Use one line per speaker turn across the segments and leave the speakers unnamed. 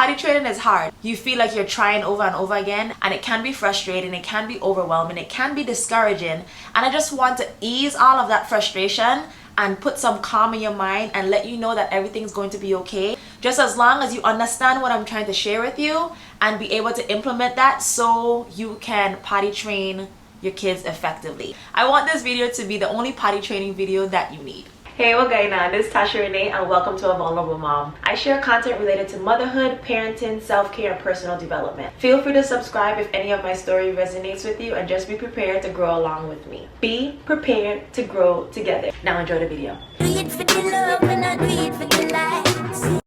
Potty training is hard. You feel like you're trying over and over again, and it can be frustrating, it can be overwhelming, it can be discouraging. And I just want to ease all of that frustration and put some calm in your mind and let you know that everything's going to be okay. Just as long as you understand what I'm trying to share with you and be able to implement that so you can potty train your kids effectively. I want this video to be the only potty training video that you need. Hey, what's going on? This is Taasha Reneé and welcome to A Vulnerable Mom. I share content related to motherhood, parenting, self-care, and personal development. Feel free to subscribe if any of my story resonates with you, and just be prepared to grow along with me. Be prepared to grow together. Now enjoy the video.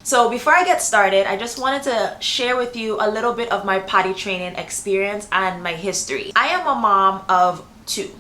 So before I get started, I just wanted to share with you a little bit of my potty training experience and my history. I am a mom of 2.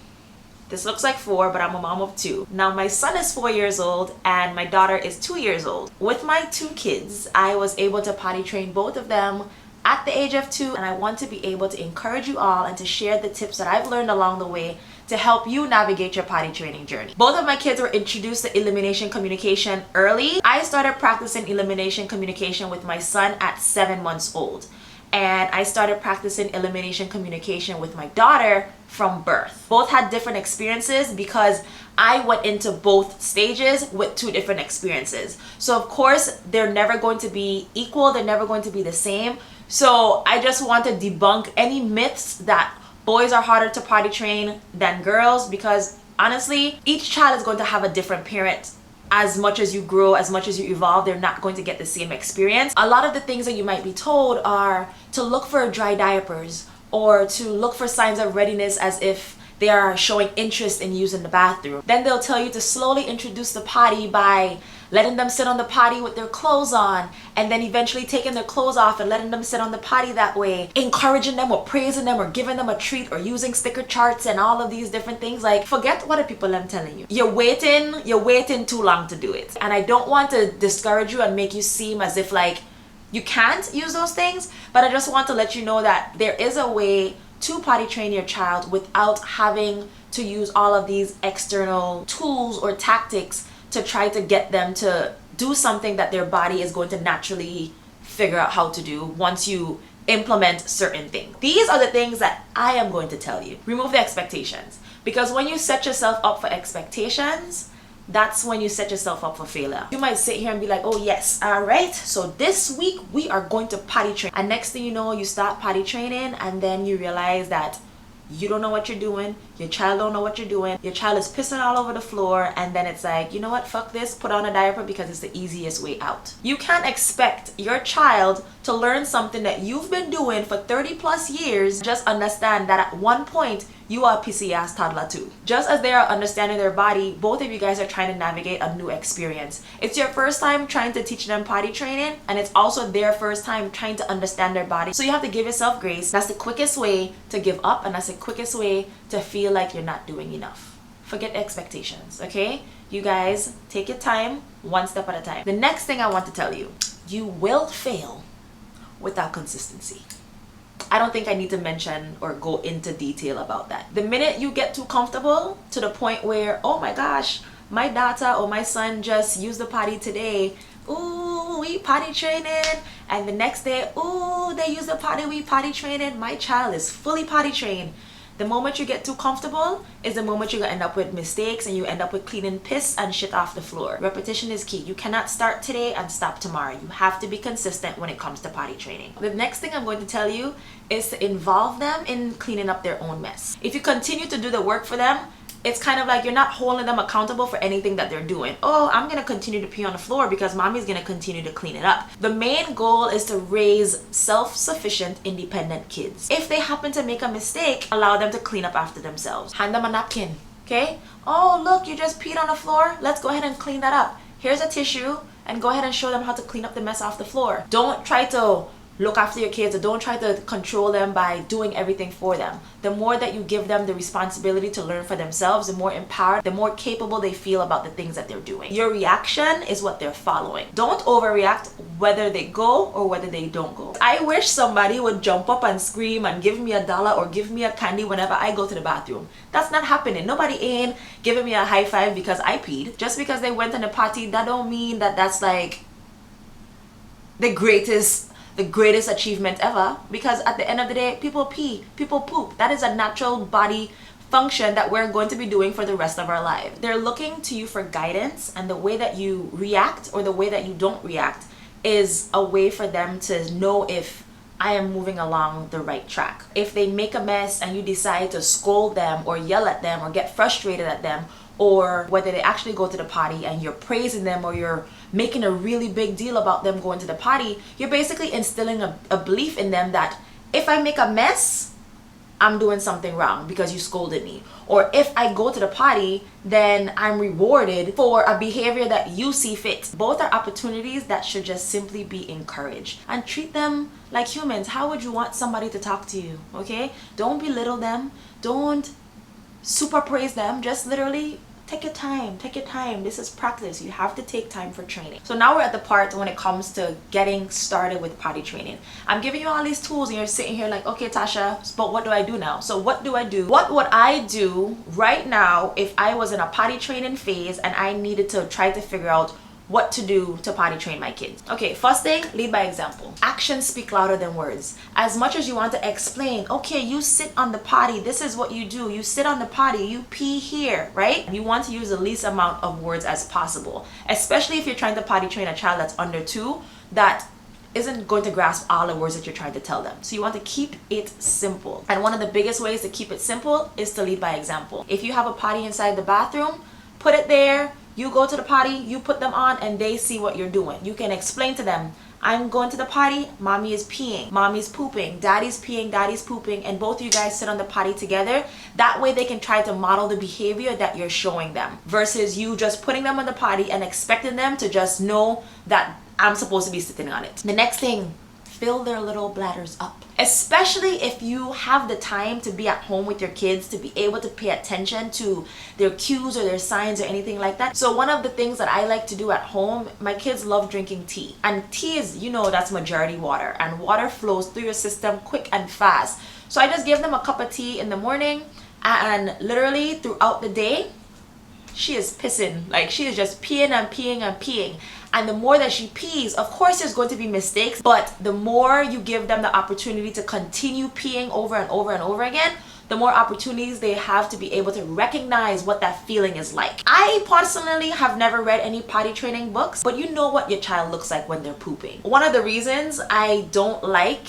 This looks like 4, but I'm a mom of 2. Now my son is 4 years old and my daughter is 2 years old. With my 2 kids, I was able to potty train both of them at the age of 2, and I want to be able to encourage you all and to share the tips that I've learned along the way to help you navigate your potty training journey. Both of my kids were introduced to elimination communication early. I started practicing elimination communication with my son at 7 months old. And I started practicing elimination communication with my daughter from birth. Both had different experiences because I went into both stages with 2 different experiences. So of course, they're never going to be equal, they're never going to be the same. So I just want to debunk any myths that boys are harder to potty train than girls, because honestly, each child is going to have a different parent. As much as you grow, as much as you evolve, they're not going to get the same experience. A lot of the things that you might be told are to look for dry diapers or to look for signs of readiness as if they are showing interest in using the bathroom. Then they'll tell you to slowly introduce the potty by letting them sit on the potty with their clothes on, and then eventually taking their clothes off and letting them sit on the potty that way, encouraging them or praising them or giving them a treat or using sticker charts and all of these different things. Like, forget what the people I'm telling you. You're waiting too long to do it. And I don't want to discourage you and make you seem as if like you can't use those things, but I just want to let you know that there is a way to potty train your child without having to use all of these external tools or tactics to try to get them to do something that their body is going to naturally figure out how to do once you implement certain things. These are the things that I am going to tell you. Remove the expectations, because when you set yourself up for expectations, that's when you set yourself up for failure. You might sit here and be like, oh yes, all right, so this week we are going to potty train. And next thing you know, you start potty training and then you realize that you don't know what you're doing, your child don't know what you're doing, your child is pissing all over the floor, and then it's like, you know what, fuck this, put on a diaper because it's the easiest way out. You can't expect your child to learn something that you've been doing for 30 plus years. Just understand that at one point, you are a pissy ass toddler too. Just as they are understanding their body, both of you guys are trying to navigate a new experience. It's your first time trying to teach them potty training, and it's also their first time trying to understand their body. So you have to give yourself grace. That's the quickest way to give up, and that's the quickest way to feel like you're not doing enough. Forget expectations, okay? You guys, take your time, one step at a time. The next thing I want to tell you, you will fail without consistency. I don't think I need to mention or go into detail about that. The minute you get too comfortable to the point where, oh my gosh, my daughter or my son just used the potty today, ooh, we potty training, and the next day, ooh, they use the potty, we potty training, my child is fully potty trained. The moment you get too comfortable is the moment you're gonna end up with mistakes and you end up with cleaning piss and shit off the floor. Repetition is key. You cannot start today and stop tomorrow. You have to be consistent when it comes to potty training. The next thing I'm going to tell you is to involve them in cleaning up their own mess. If you continue to do the work for them, it's kind of like you're not holding them accountable for anything that they're doing. Oh, I'm gonna continue to pee on the floor because mommy's gonna continue to clean it up. The main goal is to raise self-sufficient, independent kids. If they happen to make a mistake, allow them to clean up after themselves. Hand them a napkin, okay? Oh, look, you just peed on the floor. Let's go ahead and clean that up. Here's a tissue, and go ahead and show them how to clean up the mess off the floor. Don't try to look after your kids, or don't try to control them by doing everything for them. The more that you give them the responsibility to learn for themselves, the more empowered, the more capable they feel about the things that they're doing. Your reaction is what they're following. Don't overreact whether they go or whether they don't go. I wish somebody would jump up and scream and give me $1 or give me a candy whenever I go to the bathroom. That's not happening. Nobody ain't giving me a high five because I peed. Just because they went on the potty, that don't mean that that's like the greatest the greatest achievement ever, because at the end of the day, people pee, people poop. That is a natural body function that we're going to be doing for the rest of our life. They're looking to you for guidance, and the way that you react or the way that you don't react is a way for them to know if I am moving along the right track. If they make a mess and you decide to scold them or yell at them or get frustrated at them, or whether they actually go to the potty and you're praising them or you're making a really big deal about them going to the potty, you're basically instilling a belief in them that if I make a mess, I'm doing something wrong because you scolded me. Or if I go to the potty, then I'm rewarded for a behavior that you see fit. Both are opportunities that should just simply be encouraged, and treat them like humans. How would you want somebody to talk to you? Okay? Don't belittle them. Don't super praise them. Just literally take your time. Take your time. This is practice. You have to take time for training. So now we're at the part when it comes to getting started with potty training. I'm giving you all these tools and you're sitting here like, okay, Tasha, but what do I do now? So what do I do? What would I do right now if I was in a potty training phase and I needed to try to figure out what to do to potty train my kids? Okay, first thing, lead by example. Actions speak louder than words. As much as you want to explain, okay, you sit on the potty, this is what you do. You sit on the potty, you pee here, right? You want to use the least amount of words as possible, especially if you're trying to potty train a child that's under 2 that isn't going to grasp all the words that you're trying to tell them. So you want to keep it simple. And one of the biggest ways to keep it simple is to lead by example. If you have a potty inside the bathroom, put it there. You go to the potty, you put them on, and they see what you're doing. You can explain to them, I'm going to the potty, mommy is peeing, mommy's pooping, daddy's peeing, daddy's pooping, and both of you guys sit on the potty together. That way they can try to model the behavior that you're showing them, versus you just putting them on the potty and expecting them to just know that I'm supposed to be sitting on it. The next thing, fill their little bladders up. Especially if you have the time to be at home with your kids, to be able to pay attention to their cues or their signs or anything like that. So one of the things that I like to do at home, my kids love drinking tea. And tea is, you know, that's majority water. And water flows through your system quick and fast. So I just give them a cup of tea in the morning, and literally throughout the day, she is pissing. Like, she is just peeing and peeing and peeing. And the more that she pees, of course there's going to be mistakes, but the more you give them the opportunity to continue peeing over and over and over again, the more opportunities they have to be able to recognize what that feeling is like. I personally have never read any potty training books, but you know what your child looks like when they're pooping. One of the reasons I don't like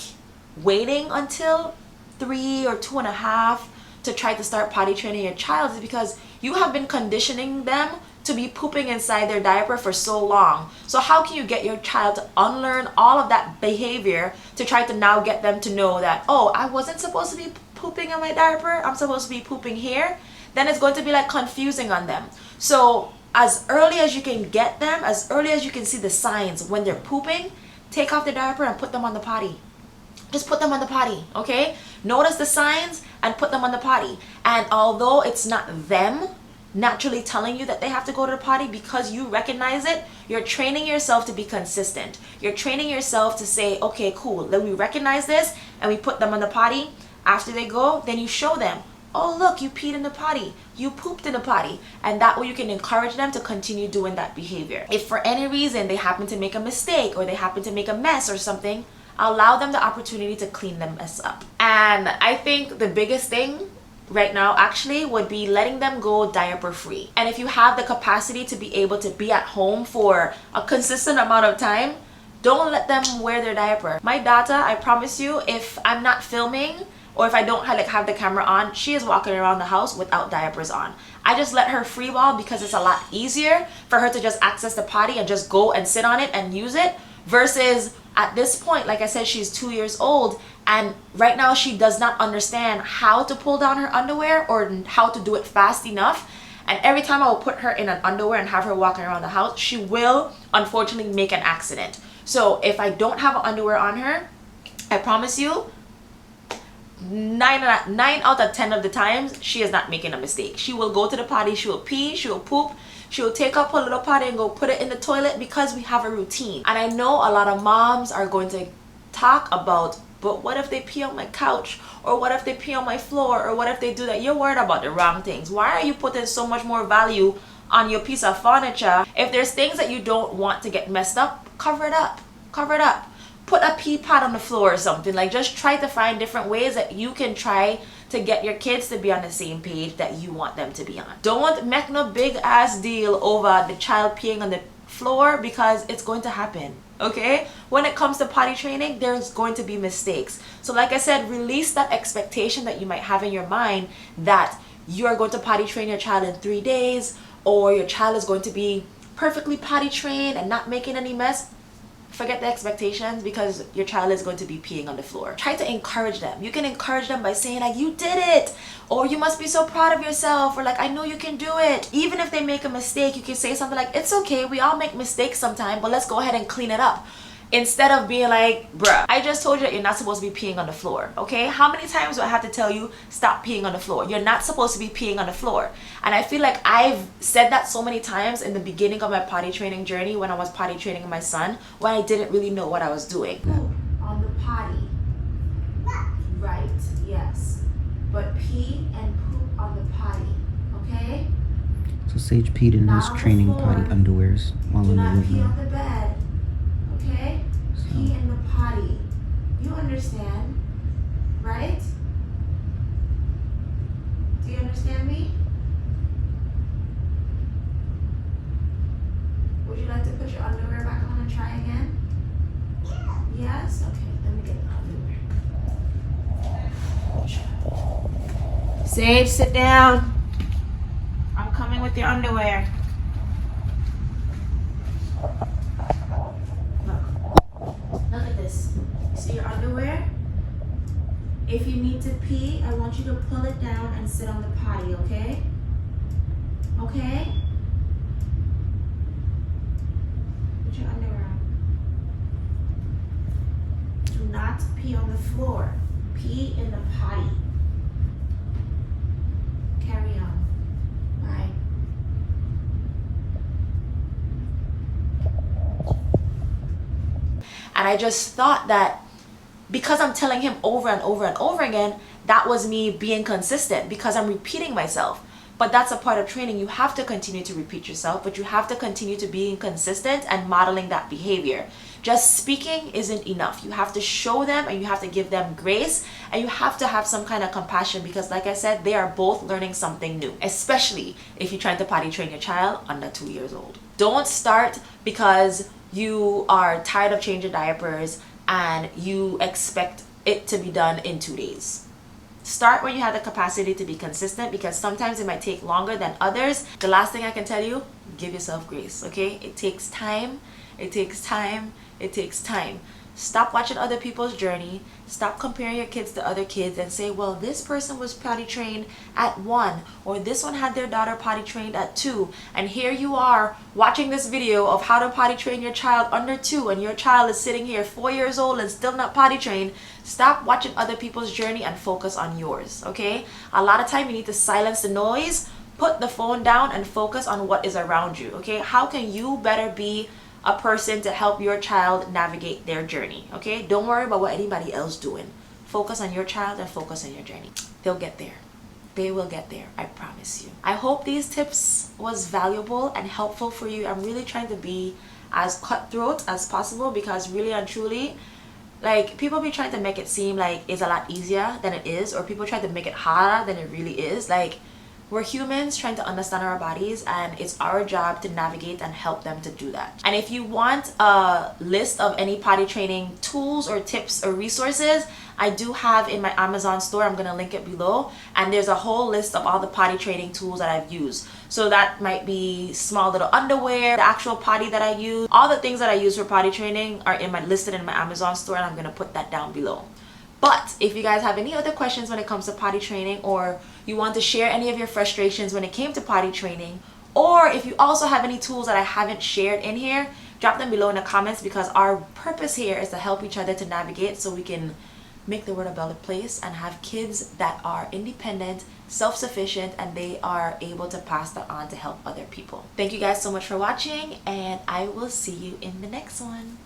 waiting until 3 or 2.5 to try to start potty training your child is because you have been conditioning them to be pooping inside their diaper for so long. So how can you get your child to unlearn all of that behavior to try to now get them to know that, oh, I wasn't supposed to be pooping in my diaper, I'm supposed to be pooping here? Then it's going to be like confusing on them. So as early as you can get them, as early as you can see the signs when they're pooping, take off the diaper and put them on the potty. Just put them on the potty, okay? Notice the signs and put them on the potty. And although it's not them naturally telling you that they have to go to the potty, because you recognize it, you're training yourself to be consistent. You're training yourself to say, okay, cool, then we recognize this and we put them on the potty. After they go, then you show them, oh look, you peed in the potty, you pooped in the potty, and that way you can encourage them to continue doing that behavior. If for any reason they happen to make a mistake or they happen to make a mess or something, allow them the opportunity to clean the mess up. And I think the biggest thing right now actually would be letting them go diaper free. And if you have the capacity to be able to be at home for a consistent amount of time, don't let them wear their diaper. My daughter, I promise you, if I'm not filming or if I don't have the camera on, she is walking around the house without diapers on. I just let her free ball because it's a lot easier for her to just access the potty and just go and sit on it and use it, versus at this point, like I said, she's 2 years old, and right now she does not understand how to pull down her underwear or how to do it fast enough. And every time I will put her in an underwear and have her walking around the house, she will unfortunately make an accident. So if I don't have an underwear on her, I promise you, 9 out of 10 of the times, she is not making a mistake. She will go to the potty, she will pee, she will poop, she will take up her little potty and go put it in the toilet, because we have a routine. And I know a lot of moms are going to talk about, but what if they pee on my couch? Or what if they pee on my floor? Or what if they do that? You're worried about the wrong things. Why are you putting so much more value on your piece of furniture? If there's things that you don't want to get messed up, cover it up. Cover it up. put a pee pad on the floor or something. Like, just try to find different ways that you can try to get your kids to be on the same page that you want them to be on. Don't make no big ass deal over the child peeing on the floor, because it's going to happen. Okay, when it comes to potty training, there's going to be mistakes. So like I said, release that expectation that you might have in your mind that you are going to potty train your child in 3 days, or your child is going to be perfectly potty trained and not making any mess. Forget the expectations, because your child is going to be peeing on the floor. Try to encourage them. You can encourage them by saying like, you did it, or you must be so proud of yourself, or like, I know you can do it. Even if they make a mistake, you can say something like, it's okay, we all make mistakes sometime, but let's go ahead and clean it up. Instead of being like, bruh, I just told you that you're not supposed to be peeing on the floor, okay? How many times do I have to tell you, stop peeing on the floor? You're not supposed to be peeing on the floor. And I feel like I've said that so many times in the beginning of my potty training journey, when I was potty training my son, when I didn't really know what I was doing. Poop on the potty. Right, yes. But pee and poop on the potty, okay?
So Sage peed in his training potty underwears while in the living room.
Do not pee on the bed. Okay? Pee in the potty. You understand, right? Do you understand me? Would you like to put your underwear back on and try again? Yeah. Yes? Okay, let me get the underwear. Sage, sit down. I'm coming with your underwear. Look at this. See your underwear? If you need to pee, I want you to pull it down and sit on the potty, okay? Okay? Put your underwear on. Do not pee on the floor. Pee in the potty. Carry on. Bye. And I just thought that because I'm telling him over and over and over again, that was me being consistent, because I'm repeating myself. But that's a part of training. You have to continue to repeat yourself, but you have to continue to be consistent and modeling that behavior. Just speaking isn't enough. You have to show them, and you have to give them grace, and you have to have some kind of compassion, because like I said, they are both learning something new, especially if you're trying to potty train your child under 2 years old. Don't start because you are tired of changing diapers and you expect it to be done in 2 days. Start when you have the capacity to be consistent, because sometimes it might take longer than others. The last thing I can tell you, give yourself grace, okay? It takes time. It takes time. It takes time. Stop watching other people's journey. Stop comparing your kids to other kids and say, well, this person was potty trained at 1, or this one had their daughter potty trained at 2, and here you are watching this video of how to potty train your child under 2, and your child is sitting here 4 years old and still not potty trained. Stop watching other people's journey and focus on yours, okay? A lot of time you need to silence the noise, put the phone down, and focus on what is around you, okay? How can you better be a person to help your child navigate their journey, okay? Don't worry about what anybody else doing. Focus on your child and focus on your journey. They'll get there. They will get there, I promise you. I hope these tips was valuable and helpful for you. I'm really trying to be as cutthroat as possible, because really and truly, like, people be trying to make it seem like it's a lot easier than it is, or people try to make it harder than it really is. Like, we're humans trying to understand our bodies, and it's our job to navigate and help them to do that. And if you want a list of any potty training tools or tips or resources, I do have in my Amazon store. I'm gonna link it below, and there's a whole list of all the potty training tools that I've used. So that might be small little underwear, the actual potty that I use, all the things that I use for potty training are listed in my Amazon store, and I'm gonna put that down below. But if you guys have any other questions when it comes to potty training, or you want to share any of your frustrations when it came to potty training, or if you also have any tools that I haven't shared in here, drop them below in the comments, because our purpose here is to help each other to navigate so we can make the world a better place and have kids that are independent, self-sufficient, and they are able to pass that on to help other people. Thank you guys so much for watching, and I will see you in the next one.